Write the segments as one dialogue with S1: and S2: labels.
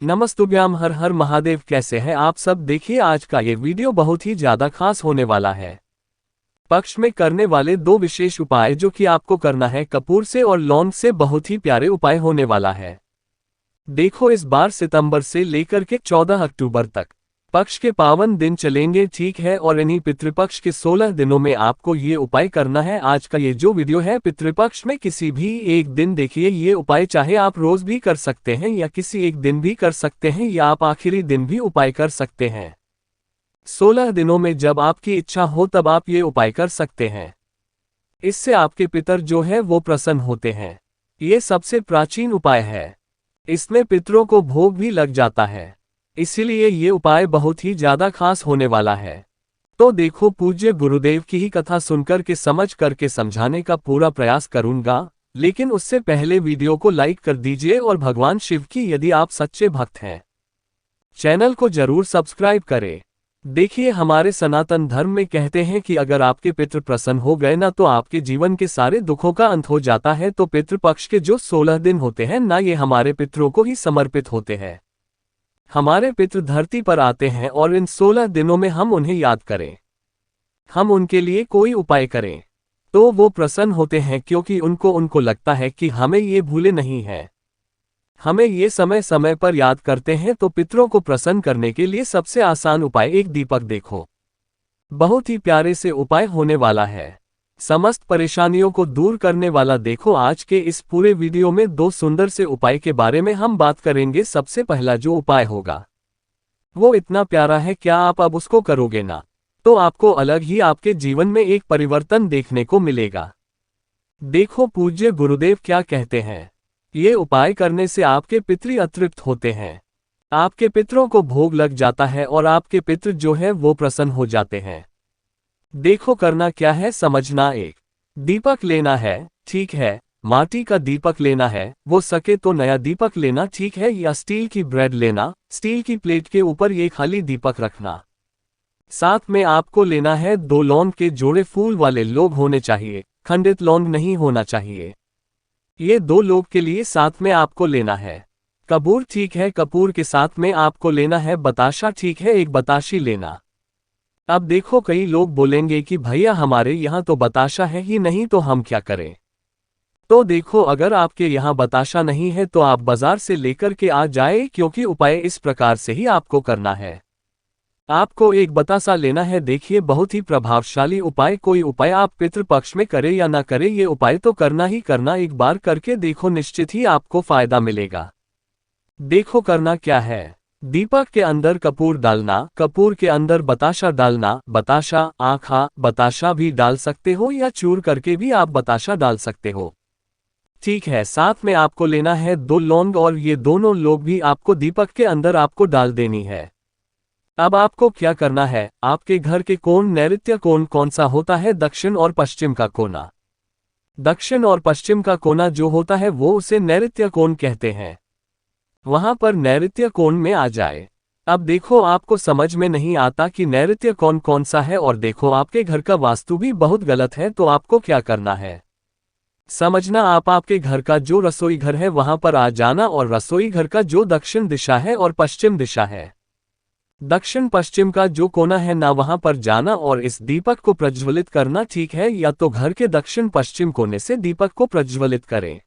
S1: नमस्तुभ्याम, हर हर महादेव। कैसे हैं आप सब? देखिए, आज का ये वीडियो बहुत ही ज्यादा खास होने वाला है। पक्ष में करने वाले दो विशेष उपाय जो कि आपको करना है कपूर से और लौंग से, बहुत ही प्यारे उपाय होने वाला है। देखो, इस बार सितंबर से लेकर के 14 अक्टूबर तक पक्ष के पावन दिन चलेंगे, ठीक है। और इन्हीं पितृपक्ष के 16 दिनों में आपको ये उपाय करना है। आज का ये जो वीडियो है पितृपक्ष में किसी भी एक दिन देखिए ये उपाय, चाहे आप रोज भी कर सकते हैं या किसी एक दिन भी कर सकते हैं या आप आखिरी दिन भी उपाय कर सकते हैं। 16 दिनों में जब आपकी इच्छा हो तब आप ये उपाय कर सकते हैं। इससे आपके पितर जो है वो प्रसन्न होते हैं। ये सबसे प्राचीन उपाय है। इसमें पितरों को भोग भी लग जाता है, इसीलिए ये उपाय बहुत ही ज्यादा खास होने वाला है। तो देखो, पूज्य गुरुदेव की ही कथा सुनकर के समझ करके समझाने का पूरा प्रयास करूंगा, लेकिन उससे पहले वीडियो को लाइक कर दीजिए और भगवान शिव की यदि आप सच्चे भक्त हैं चैनल को जरूर सब्सक्राइब करें। देखिए, हमारे सनातन धर्म में कहते हैं कि अगर आपके पितृ प्रसन्न हो गए ना तो आपके जीवन के सारे दुखों का अंत हो जाता है। तो पितृपक्ष के जो 16 दिन होते हैं ना, ये हमारे पितरों को ही समर्पित होते हैं। हमारे पितृ धरती पर आते हैं और इन 16 दिनों में हम उन्हें याद करें, हम उनके लिए कोई उपाय करें तो वो प्रसन्न होते हैं, क्योंकि उनको लगता है कि हमें ये भूले नहीं हैं, हमें ये समय समय पर याद करते हैं। तो पितरों को प्रसन्न करने के लिए सबसे आसान उपाय एक दीपक। देखो, बहुत ही प्यारे से उपाय होने वाला है, समस्त परेशानियों को दूर करने वाला। देखो, आज के इस पूरे वीडियो में दो सुंदर से उपाय के बारे में हम बात करेंगे। सबसे पहला जो उपाय होगा वो इतना प्यारा है, क्या आप अब उसको करोगे ना तो आपको अलग ही आपके जीवन में एक परिवर्तन देखने को मिलेगा। देखो, पूज्य गुरुदेव क्या कहते हैं, ये उपाय करने से आपके पितृ अतृप्त होते हैं, आपके पितरों को भोग लग जाता है और आपके पितृ जो है वो प्रसन्न हो जाते हैं। देखो, करना क्या है समझना। एक दीपक लेना है, ठीक है। माटी का दीपक लेना है, वो सके तो नया दीपक लेना, ठीक है। या स्टील की ब्रेड लेना, स्टील की प्लेट के ऊपर ये खाली दीपक रखना। साथ में आपको लेना है 2 लौंग के जोड़े, फूल वाले लोग होने चाहिए, खंडित लौंग नहीं होना चाहिए। ये 2 लोग के लिए साथ में आपको लेना है कपूर, ठीक है। कपूर के साथ में आपको लेना है बताशा, ठीक है। एक बताशी लेना। अब देखो, कई लोग बोलेंगे कि भैया हमारे यहाँ तो बताशा है ही नहीं, तो हम क्या करें? तो देखो, अगर आपके यहाँ बताशा नहीं है तो आप बाजार से लेकर के आ जाए, क्योंकि उपाय इस प्रकार से ही आपको करना है। आपको एक बतासा लेना है। देखिए, बहुत ही प्रभावशाली उपाय। कोई उपाय आप पितृपक्ष में करे या ना करे, ये उपाय तो करना ही करना। एक बार करके देखो, निश्चित ही आपको फायदा मिलेगा। देखो, करना क्या है, दीपक के अंदर कपूर डालना, कपूर के अंदर बताशा डालना। बताशा आखा बताशा भी डाल सकते हो या चूर करके भी आप बताशा डाल सकते हो, ठीक है। साथ में आपको लेना है 2 लौंग, और ये दोनों लोग भी आपको दीपक के अंदर आपको डाल देनी है। अब आपको क्या करना है, आपके घर के कोण, नैऋत्य कोण कौन सा होता है? दक्षिण और पश्चिम का कोना। दक्षिण और पश्चिम का कोना जो होता है वो उसे नैऋत्य कोण कहते हैं। वहां पर नैऋत्य कोण में आ जाए। अब देखो, आपको समझ में नहीं आता कि नैऋत्य कोण कौन सा है, और देखो आपके घर का वास्तु भी बहुत गलत है। तो आपको क्या करना है समझना। आप आपके घर का जो रसोई घर है वहां पर आ जाना, और रसोई घर का जो दक्षिण दिशा है और पश्चिम दिशा है, दक्षिण पश्चिम का जो कोना है ना, वहां पर जाना और इस दीपक को प्रज्वलित करना, ठीक है। या तो घर के दक्षिण पश्चिम कोने से दीपक को प्रज्वलित करें,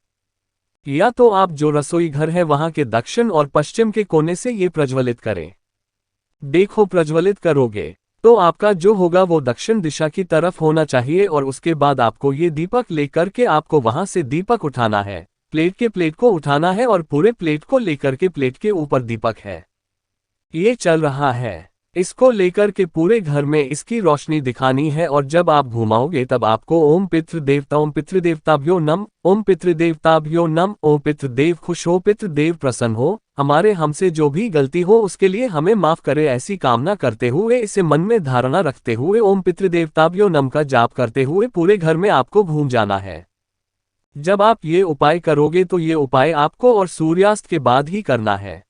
S1: या तो आप जो रसोई घर है वहां के दक्षिण और पश्चिम के कोने से ये प्रज्वलित करें। देखो, प्रज्वलित करोगे तो आपका जो होगा वो दक्षिण दिशा की तरफ होना चाहिए, और उसके बाद आपको ये दीपक लेकर के आपको वहां से दीपक उठाना है। प्लेट को उठाना है और पूरे प्लेट को लेकर के, प्लेट के ऊपर दीपक है, ये चल रहा है, इसको लेकर के पूरे घर में इसकी रोशनी दिखानी है। और जब आप घुमाओगे तब आपको ओम पितृदेवताभ्यो नम, ओम पितृदेवताभ्यो नम, ओम पितृदेव खुश हो, पितृदेव प्रसन्न हो, हमारे हमसे जो भी गलती हो उसके लिए हमें माफ करे, ऐसी कामना करते हुए, इसे मन में धारणा रखते हुए ओम पितृदेवताभ्यो नम का जाप करते हुए पूरे घर में आपको घूम जाना है। जब आप ये उपाय करोगे तो ये उपाय आपको और सूर्यास्त के बाद ही करना है,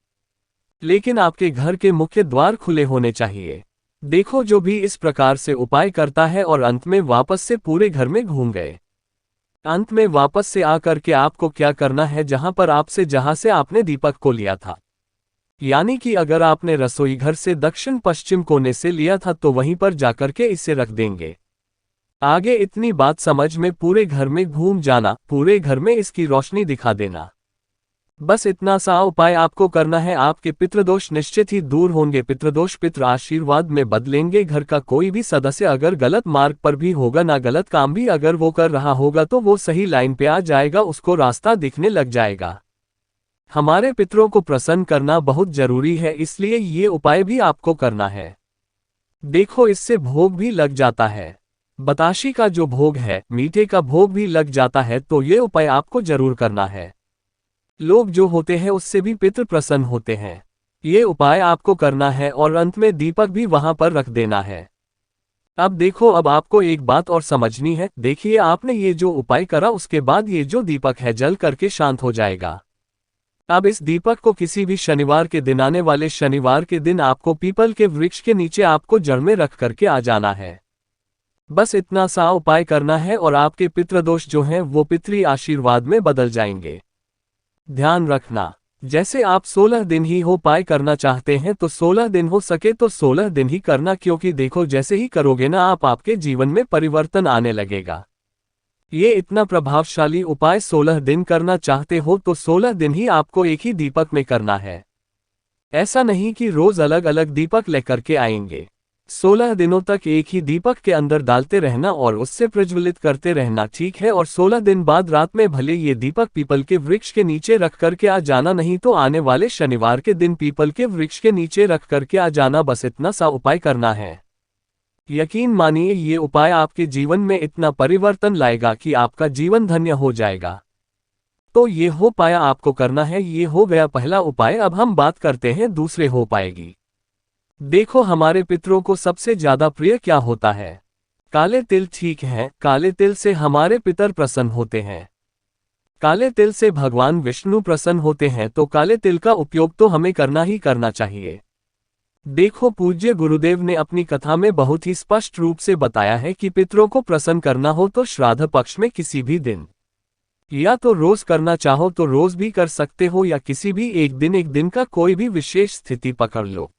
S1: लेकिन आपके घर के मुख्य द्वार खुले होने चाहिए। देखो, जो भी इस प्रकार से उपाय करता है और अंत में वापस से पूरे घर में घूम गए, अंत में वापस से आकर के आपको क्या करना है, जहां से आपने दीपक को लिया था, यानी कि अगर आपने रसोई घर से दक्षिण पश्चिम कोने से लिया था तो वहीं पर जाकर के इसे रख देंगे। आगे इतनी बात समझ में पूरे घर में घूम जाना, पूरे घर में इसकी रोशनी दिखा देना। बस इतना सा उपाय आपको करना है, आपके पितृदोष निश्चित ही दूर होंगे। पितृदोष पितृ आशीर्वाद में बदलेंगे। घर का कोई भी सदस्य अगर गलत मार्ग पर भी होगा ना, गलत काम भी अगर वो कर रहा होगा तो वो सही लाइन पे आ जाएगा, उसको रास्ता दिखने लग जाएगा। हमारे पितरों को प्रसन्न करना बहुत जरूरी है, इसलिए ये उपाय भी आपको करना है। देखो इससे भोग भी लग जाता है, बताशी का जो भोग है, मीठे का भोग भी लग जाता है, तो ये उपाय आपको जरूर करना है। लोग जो होते हैं उससे भी पितृ प्रसन्न होते हैं। ये उपाय आपको करना है और अंत में दीपक भी वहां पर रख देना है। अब देखो, अब आपको एक बात और समझनी है। देखिए आपने ये जो उपाय करा उसके बाद ये जो दीपक है जल करके शांत हो जाएगा। अब इस दीपक को किसी भी शनिवार के दिन, आने वाले शनिवार के दिन आपको पीपल के वृक्ष के नीचे आपको जड़ में रख करके आ जाना है। बस इतना सा उपाय करना है और आपके पितृदोष जो हैं वो पितृ आशीर्वाद में बदल जाएंगे। ध्यान रखना, जैसे आप 16 दिन ही हो उपाय करना चाहते हैं तो 16 दिन, हो सके तो 16 दिन ही करना, क्योंकि देखो जैसे ही करोगे ना आप, आपके जीवन में परिवर्तन आने लगेगा। ये इतना प्रभावशाली उपाय 16 दिन करना चाहते हो तो 16 दिन ही आपको एक ही दीपक में करना है। ऐसा नहीं कि रोज अलग अलग दीपक लेकर के आएंगे। 16 दिनों तक एक ही दीपक के अंदर डालते रहना और उससे प्रज्वलित करते रहना, ठीक है। और 16 दिन बाद रात में भले ये दीपक पीपल के वृक्ष के नीचे रख करके आ जाना, नहीं तो आने वाले शनिवार के दिन पीपल के वृक्ष के नीचे रख करके आ जाना। बस इतना सा उपाय करना है। यकीन मानिए ये उपाय आपके जीवन में इतना परिवर्तन लाएगा कि आपका जीवन धन्य हो जाएगा। तो ये हो पाया आपको करना है, ये हो गया पहला उपाय। अब हम बात करते हैं दूसरे हो पाएगी। देखो हमारे पितरों को सबसे ज्यादा प्रिय क्या होता है? काले तिल, ठीक है। काले तिल से हमारे पितर प्रसन्न होते हैं। काले तिल से भगवान विष्णु प्रसन्न होते हैं, तो काले तिल का उपयोग तो हमें करना ही करना चाहिए। देखो पूज्य गुरुदेव ने अपनी कथा में बहुत ही स्पष्ट रूप से बताया है कि पितरों को प्रसन्न करना हो तो श्राद्ध पक्ष में किसी भी दिन, या तो रोज करना चाहो तो रोज भी कर सकते हो, या किसी भी एक दिन का कोई भी विशेष स्थिति पकड़ लो।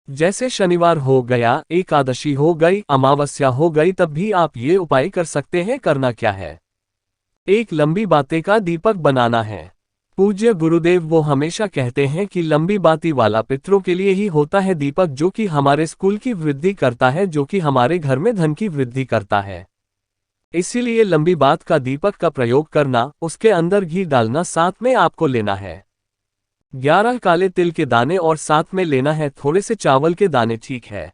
S1: जैसे शनिवार हो गया, एकादशी हो गई, अमावस्या हो गई, तब भी आप ये उपाय कर सकते हैं। करना क्या है? एक लंबी बाती का दीपक बनाना है। पूज्य गुरुदेव वो हमेशा कहते हैं कि लंबी बाती वाला पितरों के लिए ही होता है दीपक, जो कि हमारे स्कूल की वृद्धि करता है, जो कि हमारे घर में धन की वृद्धि करता है। इसीलिए लंबी बात का दीपक का प्रयोग करना, उसके अंदर घी डालना, साथ में आपको लेना है 11 काले तिल के दाने और साथ में लेना है थोड़े से चावल के दाने, ठीक है।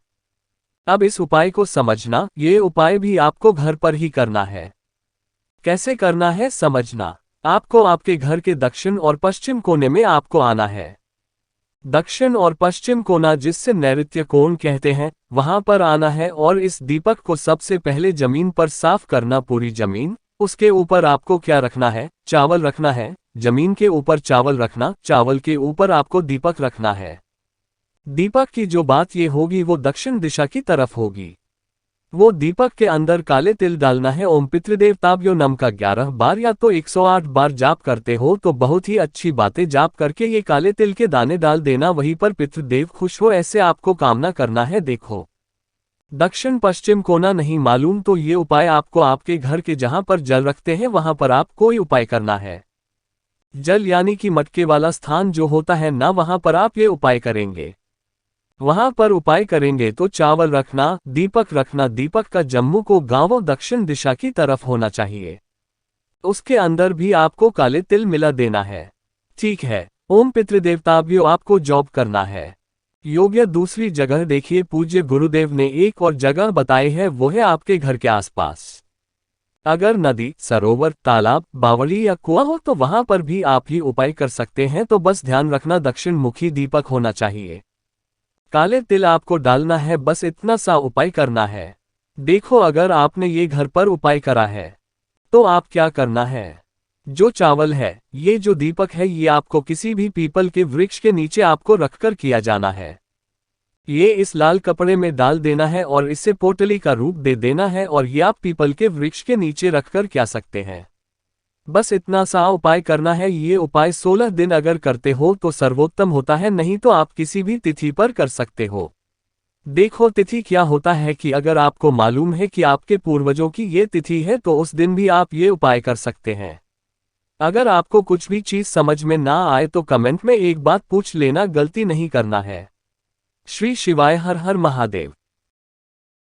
S1: अब इस उपाय को समझना, ये उपाय भी आपको घर पर ही करना है। कैसे करना है समझना। आपको आपके घर के दक्षिण और पश्चिम कोने में आपको आना है। दक्षिण और पश्चिम कोना, जिससे नैऋत्य कोण कहते हैं, वहां पर आना है और इस दीपक को सबसे पहले जमीन पर साफ करना, पूरी जमीन। उसके ऊपर आपको क्या रखना है? चावल रखना है। जमीन के ऊपर चावल रखना, चावल के ऊपर आपको दीपक रखना है। दीपक की जो बात ये होगी वो दक्षिण दिशा की तरफ होगी। वो दीपक के अंदर काले तिल डालना है। ओम पितृदेवताभ्यो नमः का 11 बार या तो 108 बार जाप करते हो तो बहुत ही अच्छी बातें, जाप करके ये काले तिल के दाने डाल देना, वहीं पर पितृदेव खुश हो, ऐसे आपको कामना करना है। देखो दक्षिण पश्चिम कोना नहीं मालूम तो ये उपाय आपको आपके घर के जहां पर जल रखते हैं वहां पर आप कोई उपाय करना है। जल यानी कि मटके वाला स्थान जो होता है ना, वहां पर आप ये उपाय करेंगे। वहां पर उपाय करेंगे तो चावल रखना, दीपक रखना। दीपक का जम्मू को गांवों दक्षिण दिशा की तरफ होना चाहिए। उसके अंदर भी आपको काले तिल मिला देना है, ठीक है। ओम पितृदेवताभ्यो आपको जॉब करना है। योग्य दूसरी जगह देखिए, पूज्य गुरुदेव ने एक और जगह बताई है, वो है आपके घर के आसपास। अगर नदी, सरोवर, तालाब, बावड़ी या कुआं हो तो वहां पर भी आप ही उपाय कर सकते हैं। तो बस ध्यान रखना दक्षिण मुखी दीपक होना चाहिए। काले तिल आपको डालना है, बस इतना सा उपाय करना है। देखो अगर आपने ये घर पर उपाय करा है तो आप क्या करना है? जो चावल है, ये जो दीपक है, ये आपको किसी भी पीपल के वृक्ष के नीचे आपको रखकर किया जाना है। ये इस लाल कपड़े में डाल देना है और इसे पोटली का रूप दे देना है, और ये आप पीपल के वृक्ष के नीचे रखकर क्या सकते हैं। बस इतना सा उपाय करना है। ये उपाय 16 दिन अगर करते हो तो सर्वोत्तम होता है, नहीं तो आप किसी भी तिथि पर कर सकते हो। देखो तिथि क्या होता है कि अगर आपको मालूम है कि आपके पूर्वजों की ये तिथि है तो उस दिन भी आप ये उपाय कर सकते हैं। अगर आपको कुछ भी चीज समझ में ना आए तो कमेंट में एक बात पूछ लेना, गलती नहीं करना है। श्री शिवाय, हर हर महादेव।